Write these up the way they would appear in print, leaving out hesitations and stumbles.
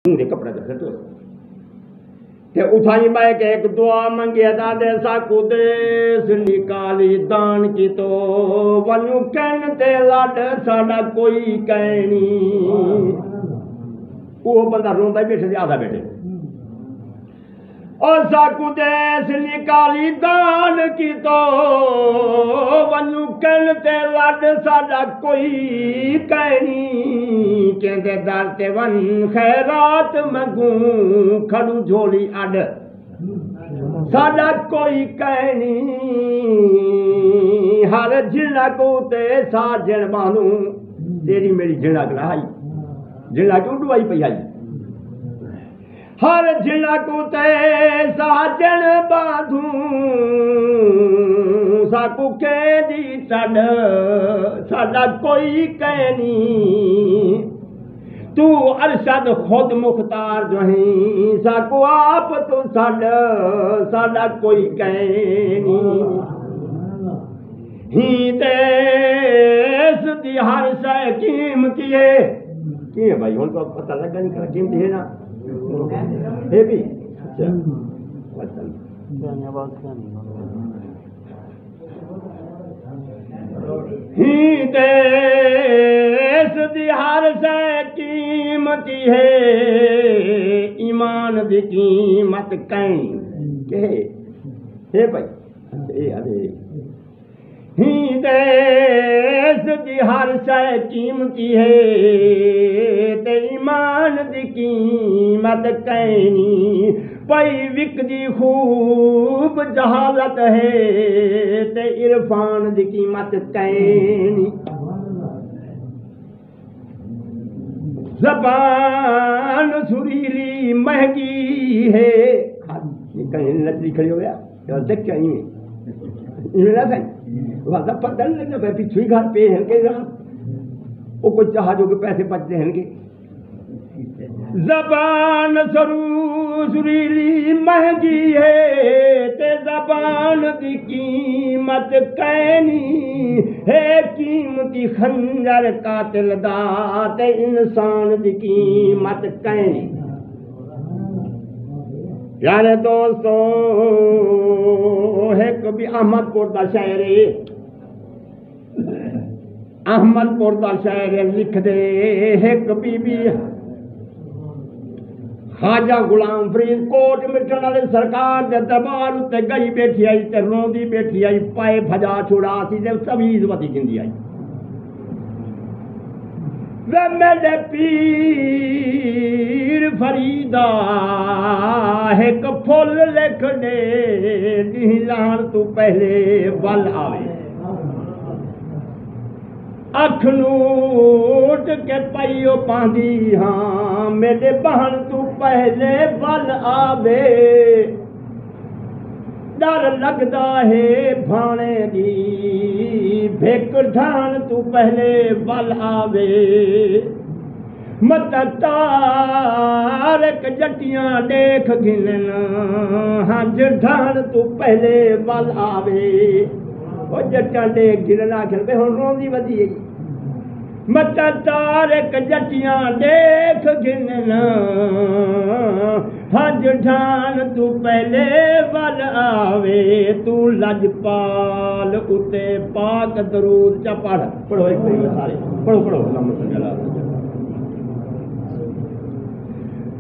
दे कपड़ा तो खटो ते उठाई मैं के एक दुआ मंगे दादे साकू देश निकाली दान की तो वनु कन ते लड साडा कोई कहनी वो बंदा रोंदा बैठे आधा बैठे और साकू देश निकाली दान की तो वनु कन ते लड साडा कोई कहनी कहते दर ते वन खैरात मंगू खड़ू झोली अड साडा कोई कहनी हर झिड़क ते साजन बानू तेरी मेरी झिड़क लाई झिड़क उड़वाई पई आई हर झिड़क ते साजन बांधू साकू के दी चढ़ साडा कोई कहनी तू अरशद खुद मुख्तार जो ही साकू आप तो साडा कोई कहनी ही देश दी हर शय कीमती है की भाई हुन तो पता लगा नहीं कर कीमती है ना है भी ही देश दी हर शय कीमती है ईमान दी कीमत कहीं के है भाई ए अरे ही देश दी हर शय कीमती है ते ईमान दी कीमत कहनी पई विकदी खूब जहालत है ते इरफान दी कीमत कहनी ज़बान सुरीली महंगी है कहीं लड़ी खड़ी हो गया देख क्या इनमें ना सही वादा पता नहीं लगता मैं पिछली घर पे हैं के वो कुछ जहाजों के पैसे बचते हैं के जबान सुरीली महंगी है ते जबान दी कीमत कहनी है कीमती खंजर कातिल दा ते इंसान दी कीमत कहनी यारे दोस्तों है कभी अहमदपुर दा शायर अहमदपुर दा शायर लिख दे है कभी भी खाजा गुलाम फरीद कोट मिटन वाले सरकार दे दरबार उत्ते गई बैठी आई ते रोंदी बैठी आई पाए भजा छुड़ा सी ते सभी वधी जिंदी आई वे मेरे पीर फरीदा एक फुल लिख दे नीलान तू पहले वल आवे अख नूट के पाइयो पांदी हाँ मेरे बहन तू पहले वल आवे डर लगदा है भाने दी भेक ढान तू पहले वल आवे मत तारक जटियां देख गिनन हंज ढान तू पहले वल आवे ओ जटियां देख गिनन आखिर पे हुन रोंदी वधी मत तारक जटियां देख गिनन हज ढान तू पहले वल आवे तू लजपाल उते पाक दरूद चा पढ़ो एक सारे पढ़ो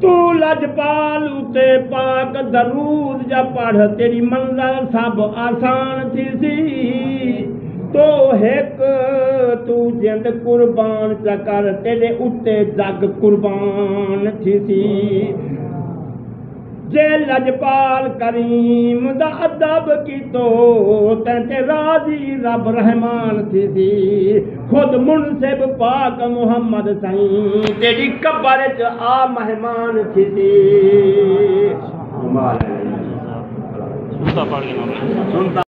तू लजपाल उते पाक दरूद जा पढ़ तेरी मंजिल सब आसान थी सी तो एक तू जिंद कुर्बान चकर तेरे उत्ते जग कुर्बान थी सी जे लजपाल करीम दा अदब की तो ते राजी रब रहमान थी सी खुद मुनसिब पाक मुहम्मद सही तेरी कब्र च आ मेहमान थी सी